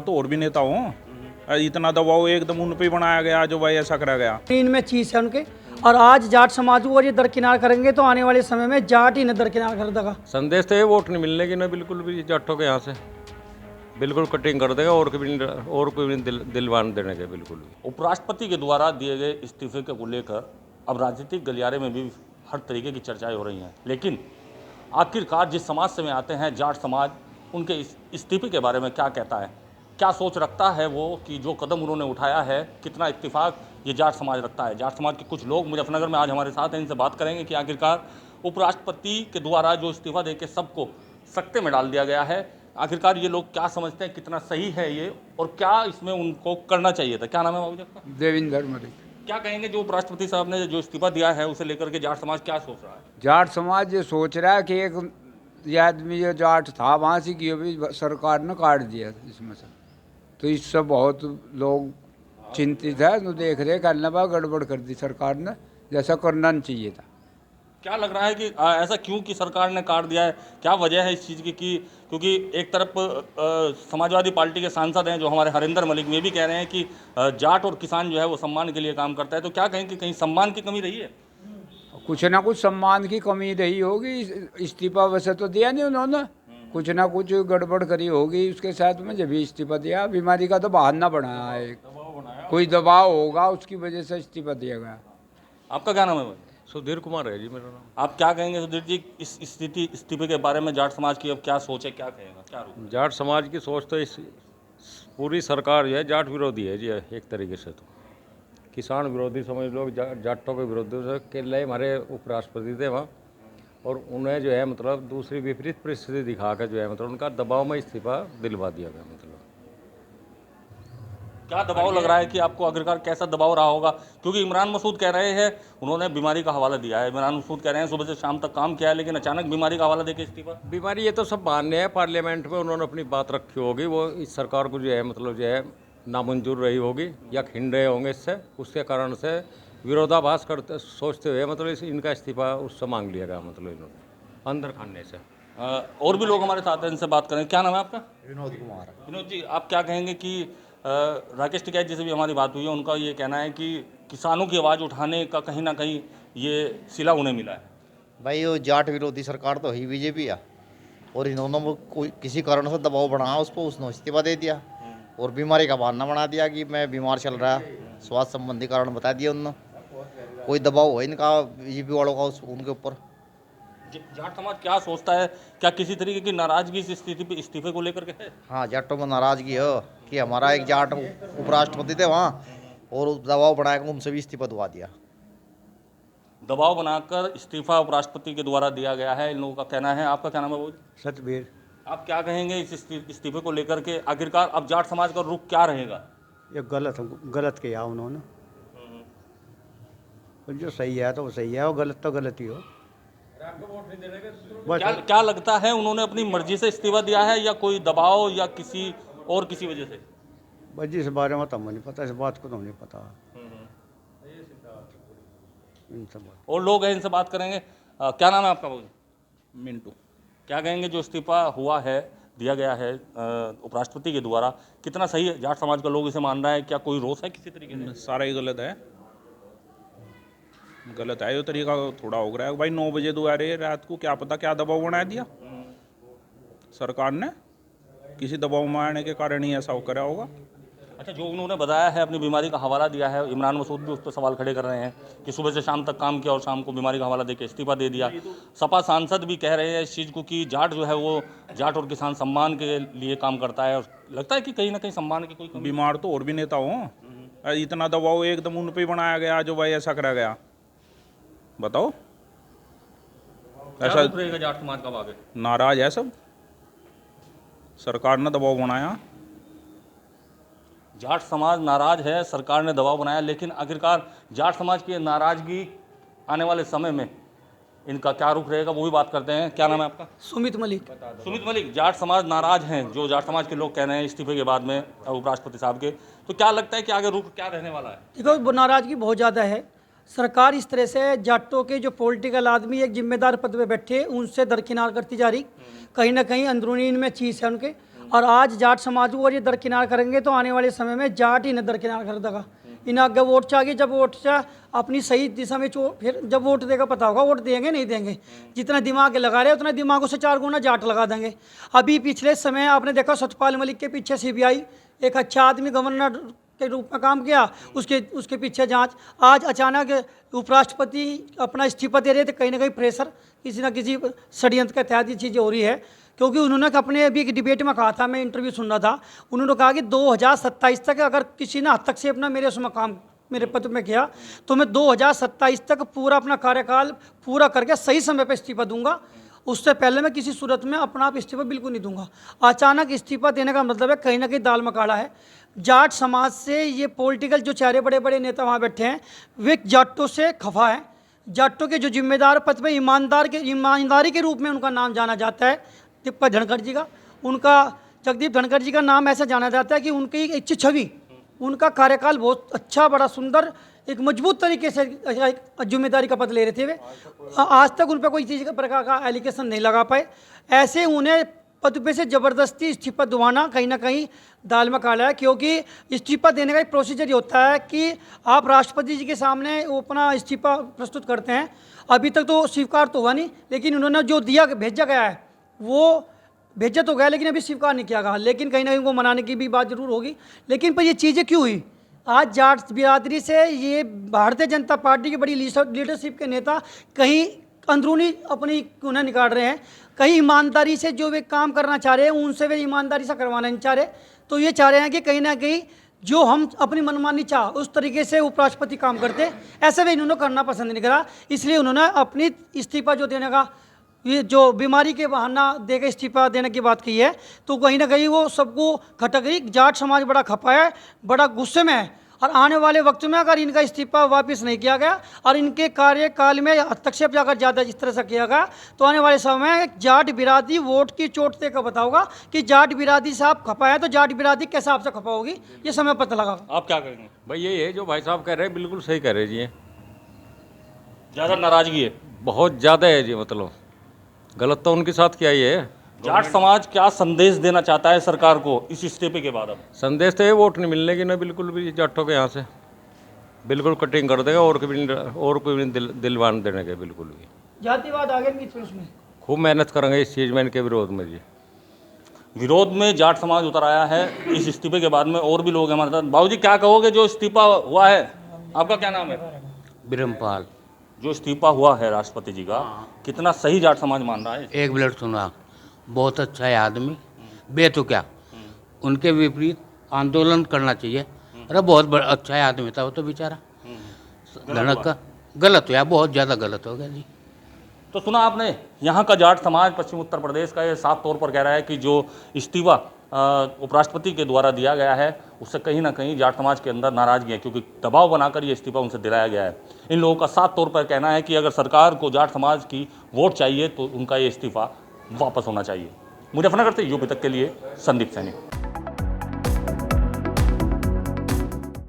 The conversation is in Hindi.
तो और भी नेता हों, इतना दबाव एकदम उन पे ही बनाया गया जो भाई ऐसा करा गया। इनमें चीज है उनके, और आज जाट समाज को ये दरकिनार करेंगे तो आने वाले समय में जाट ही न दरकिनार कर देगा। संदेश तो ये वोट नहीं मिलने की ना, बिल्कुल भी जाटों के यहाँ से बिल्कुल कटिंग कर देगा, और कोई भी दिलवान देने के बिल्कुल भी। उपराष्ट्रपति के द्वारा दिए गए इस्तीफे को लेकर अब राजनीतिक गलियारे में भी हर तरीके की चर्चाएं हो रही हैं, लेकिन आखिरकार जिस समाज से में आते हैं जाट समाज, उनके इस्तीफे के बारे में क्या कहता है, क्या सोच रखता है वो कि जो कदम उन्होंने उठाया है, कितना इत्तेफाक ये जाट समाज रखता है। जाट समाज के कुछ लोग मुजफ्फरनगर में आज हमारे साथ हैं, इनसे बात करेंगे कि आखिरकार उपराष्ट्रपति के द्वारा जो इस्तीफा दे के सबको सख्ते में डाल दिया गया है, आखिरकार ये लोग क्या समझते हैं, कितना सही है ये, और क्या इसमें उनको करना चाहिए था। क्या नाम है बाबू जी आपका? देवेंद्र मलिक। क्या कहेंगे जो उपराष्ट्रपति साहब ने जो इस्तीफा दिया है उसे लेकर के जाट समाज क्या सोच रहा है? जाट समाज ये सोच रहा है कि एक ये आदमी जो जाट था वहाँ से कि भी सरकार ने काट दिया इसमें से, तो इससे बहुत लोग चिंतित है। तो देख रहे करने पर गड़बड़ कर दी सरकार ने, जैसा करना नहीं चाहिए था। क्या लग रहा है कि ऐसा क्यों कि सरकार ने काट दिया है, क्या वजह है इस चीज़ की? क्योंकि एक तरफ समाजवादी पार्टी के सांसद हैं जो हमारे हरिंदर मलिक में भी कह रहे हैं कि जाट और किसान जो है वो सम्मान के लिए काम करता है, तो क्या कहें कि कहीं सम्मान की कमी रही है? कुछ ना कुछ सम्मान की कमी रही होगी। इस्तीफा वैसे तो दिया नहीं उन्होंने, कुछ ना कुछ गड़बड़ करी होगी उसके साथ में जब भी इस्तीफा दिया। बीमारी का तो बहाना बनाया है, कोई दबाव होगा उसकी वजह से इस्तीफा दिया गया। आपका क्या नाम है भाई? सुधीर कुमार है जी मेरा नाम। आप क्या कहेंगे सुधीर जी इस इस्तीफे के बारे में? जाट समाज की अब क्या सोच है, क्या कहेगा, क्या रूप? जाट समाज की सोच तो इस पूरी सरकार जो है जाट विरोधी है जी, एक तरीके से तो किसान विरोधी समझ लो, जाटों के विरोधी के लिए हमारे उपराष्ट्रपति थे वहाँ, और उन्हें जो है मतलब दूसरी विपरीत परिस्थिति दिखा कर जो है मतलब उनका दबाव में इस्तीफा दिलवा दिया गया। मतलब क्या दबाव लग रहा है कि आपको? आखिरकार कैसा दबाव रहा होगा? क्योंकि इमरान मसूद कह रहे हैं, उन्होंने बीमारी का हवाला दिया है। इमरान मसूद कह रहे हैं सुबह से शाम तक काम किया है, लेकिन अचानक बीमारी का हवाला देके इस्तीफा। बीमारी ये तो सब मान्य है, पार्लियामेंट में उन्होंने अपनी बात रखी होगी, वो इस सरकार को जो है मतलब जो है नामंजूर रही होगी या खिंड रहे होंगे इससे, उसके कारण से विरोधाभास करते सोचते हुए मतलब इनका इस्तीफा उससे मांग लिया गया, मतलब इन्होंने अंदर खाने से। और भी लोग हमारे साथ हैं, इनसे बात करें। क्या नाम है आपका? विनोद कुमार। विनोद जी, आप क्या कहेंगे कि राकेश टिकैत जी से भी हमारी बात हुई है, उनका ये कहना है कि किसानों की आवाज़ उठाने का कहीं ना कहीं ये सिला उन्हें मिला है। भाई वो जाट विरोधी सरकार तो ही बीजेपी है, और इन्होंने वो कोई किसी कारण से दबाव बढ़ाया उस पर, उसने इस्तीफा दे दिया और बीमारी का बहाना बना दिया कि मैं बीमार चल रहा है, स्वास्थ्य संबंधी कारण बता दिया उन्होंने। कोई दबाव हो इनका बीजेपी वालों का उनके ऊपर। जाट समाज क्या सोचता है? क्या किसी तरीके की नाराजगी इस इस्तीफे को लेकर के है? हाँ, जाटों में नाराजगी है कि हमारा एक जाट उपराष्ट्रपति थे वहाँ, और दबाव बनाकर उनसे भी इस्तीफा दिवा दिया। दबाव बनाकर इस्तीफा उपराष्ट्रपति के द्वारा दिया गया है, इन लोगों का कहना है। आपका क्या नाम है वो? सतबीर। आप क्या कहेंगे इस इस्तीफे को लेकर के? आखिरकार अब जाट समाज का रुख क्या रहेगा? ये गलत किया उन्होंने, जो सही है तो वो सही है, और गलत तो गलत ही हो। क्या लगता है उन्होंने अपनी मर्जी से इस्तीफा दिया है या कोई दबाव या किसी वजह से? बस इस बारे में तो हमें नहीं पता, इस बात को तो नहीं पता। और लोग हैं, इनसे बात करेंगे। क्या नाम है आपका बाबू? मिंटू। क्या कहेंगे जो इस्तीफा हुआ है, दिया गया है उपराष्ट्रपति के द्वारा, कितना सही है? जाट समाज का लोग इसे मान रहा है, क्या कोई रोष है किसी तरीके से? सारा ही गलत है, गलत है। ये तरीका थोड़ा हो रहा है भाई, 9 बजे दोबारे रात को, क्या पता क्या दबाव बना दिया सरकार ने, किसी दबाव में आने के कारण ही ऐसा करा होगा। अच्छा, जो उन्होंने बताया है, अपनी बीमारी का हवाला दिया है, इमरान मसूद भी उस पर सवाल खड़े कर रहे हैं कि सुबह से शाम तक काम किया और शाम को बीमारी का हवाला देकर इस्तीफा दे दिया। सपा सांसद भी कह रहे हैं इस चीज़ को कि जाट जो है वो जाट और किसान सम्मान के लिए काम करता है, और लगता है कि कहीं ना कहीं सम्मान की कोई कमी। बीमार तो और भी नेता हों, इतना दबाव एकदम उन पे ही बनाया गया जो भाई ऐसा करा गया। बताओ, ऐसा रहेगा जाट समाज का आगे? नाराज है सब, सरकार ने दबाव बनाया। जाट समाज नाराज है, सरकार ने दबाव बनाया, लेकिन आखिरकार जाट समाज की नाराजगी आने वाले समय में इनका क्या रुख रहेगा, वो भी बात करते हैं। क्या नाम है आपका? सुमित मलिक। सुमित मलिक, जाट समाज नाराज हैं, जो जाट समाज के लोग कह रहे हैं इस्तीफे के बाद में उपराष्ट्रपति साहब के, तो क्या लगता है कि आगे रुख क्या रहने वाला है? देखो, नाराजगी बहुत ज़्यादा है। सरकार इस तरह से जाटों के जो पॉलिटिकल आदमी एक जिम्मेदार पद पे बैठे उनसे दरकिनार करती जा रही। कहीं ना कहीं अंदरूनी इनमें चीज़ है उनके, और आज जाट समाज को ये दरकिनार करेंगे तो आने वाले समय में जाट ही इन्हें दरकिनार कर देगा। इन्हें आगे वोट चाहिए, जब वोट चाह अपनी सही दिशा में फिर जब वोट देगा पता होगा वोट देंगे नहीं देंगे। जितना दिमाग लगा रहे उतना दिमागों से 4 गुना जाट लगा देंगे। अभी पिछले समय आपने देखा सतपाल मलिक के पीछे CBI, एक अच्छा आदमी गवर्नर के रूप में काम किया, उसके पीछे जांच। आज अचानक उपराष्ट्रपति अपना इस्तीफा दे रहे थे, कहीं ना कहीं प्रेशर किसी न किसी षड्यंत्र के तहत ये चीज़ें हो रही है। क्योंकि उन्होंने अपने अभी एक डिबेट में कहा था, मैं इंटरव्यू सुन रहा था, उन्होंने कहा कि 2027 तक अगर किसी ने हस्तक्षेप ना मेरे उसमें काम मेरे पद में किया तो मैं 2027 तक पूरा अपना कार्यकाल पूरा करके सही समय पर इस्तीफा दूंगा। उससे पहले मैं किसी सूरत में अपना आप इस्तीफा बिल्कुल नहीं दूंगा। अचानक इस्तीफा देने का मतलब है कहीं ना कहीं दाल मकाड़ा है। जाट समाज से ये पॉलिटिकल जो चारे बड़े बड़े नेता वहाँ बैठे हैं वे जाटों से खफा है। जाटों के जो जिम्मेदार पद पे ईमानदारी के रूप में उनका नाम जाना जाता है तिप्पा धनखड़ जी का। उनका जगदीप धनखड़ जी का नाम ऐसा जाना जाता है कि उनकी एक छवि, उनका कार्यकाल बहुत अच्छा, बड़ा सुंदर, एक मजबूत तरीके से जिम्मेदारी का पद ले रहे थे वे। आज तक उन पर कोई चीज़ का प्रकार का एलिगेशन नहीं लगा पाए। ऐसे उन्हें पद पे से ज़बरदस्ती इस्तीफा दिवाना कहीं ना कहीं दाल में काला है। क्योंकि इस्तीफा देने का एक प्रोसीजर ये होता है कि आप राष्ट्रपति जी के सामने वो अपना इस्तीफा प्रस्तुत करते हैं। अभी तक तो स्वीकार तो हुआ नहीं, लेकिन उन्होंने जो दिया भेजा गया है वो भेजा तो गया, लेकिन अभी स्वीकार नहीं किया गया। लेकिन कहीं ना कहीं वो मनाने की भी बात जरूर होगी। लेकिन पर ये चीज़ें क्यों हुई? आज जाट बिरादरी से ये भारतीय जनता पार्टी की बड़ी लीडरशिप के नेता कहीं अंदरूनी अपनी उन्हें निकाल रहे हैं, कहीं ईमानदारी से जो वे काम करना चाह रहे हैं उनसे वे ईमानदारी से करवाना नहीं चाह रहे। तो ये चाह रहे हैं कि कहीं ना कहीं जो हम अपनी मनमानी चाह उस तरीके से उपराष्ट्रपति काम करते, ऐसे वे इन्होंने करना पसंद नहीं करा। इसलिए उन्होंने अपनी इस्तीफा जो देने का, ये जो बीमारी के बहाना देकर इस्तीफा देने की बात की है, तो कहीं ना कहीं वो सबको खटक गई। जाट समाज बड़ा खपा है, बड़ा गुस्से में है। और आने वाले वक्त में अगर इनका इस्तीफा वापस नहीं किया गया और इनके कार्यकाल में हस्तक्षेप अगर ज़्यादा इस तरह से किया गया तो आने वाले समय में जाट बिरादरी वोट की चोट से का बताऊंगा कि जाट बिरादरी से आप खपा है तो जाट बिरादरी कैसे आपसे खपा होगी, ये समय पता लगा। आप क्या करेंगे? भाई यही है जो भाई साहब कह रहे हैं, बिल्कुल सही कह रहे हैं जी। ये ज़्यादा नाराजगी है, बहुत ज़्यादा है जी, मतलब गलत तो उनके साथ किया ही है। जाट समाज क्या संदेश देना चाहता है सरकार को इस इस्तीफे के बाद? अब संदेश तो ये वोट नहीं मिलने की ना बिल्कुल भी जाटों के यहाँ से, बिल्कुल कटिंग कर देगा और कोई भी दिलवान देने के बिल्कुल भी। जातिवाद आगे नहीं थे उसमें, खूब मेहनत करेंगे इस चीज़ में, इनके विरोध में जी। विरोध में जाट समाज उतर आया है इस इस्तीफे के बाद में। और भी लोग हैं हमारे साथ। बाबू जी क्या कहोगे जो इस्तीफा हुआ है? आपका क्या नाम है? ब्रह्मपाल। जो इस्तीफा हुआ है राष्ट्रपति जी का, कितना सही जाट समाज मान रहा है? एक मिनट सुना, बहुत अच्छा है आदमी, बे तो क्या, उनके विपरीत आंदोलन करना चाहिए। अरे बहुत अच्छा है आदमी था वो तो बेचारा, धनक का गलत हुआ, बहुत ज़्यादा गलत हो गया जी। तो सुना आपने, यहाँ का जाट समाज पश्चिम उत्तर प्रदेश का ये साफ तौर पर कह रहा है कि जो इस्तीफा उपराष्ट्रपति के द्वारा दिया गया है उससे कहीं ना कहीं जाट समाज के अंदर नाराजगी है, क्योंकि दबाव बनाकर ये इस्तीफा उनसे दिलाया गया है। इन लोगों का साफ तौर पर कहना है कि अगर सरकार को जाट समाज की वोट चाहिए तो उनका ये इस्तीफा वापस होना चाहिए। मुजफ्फरनगर से यूपी तक के लिए संदीप सैनी।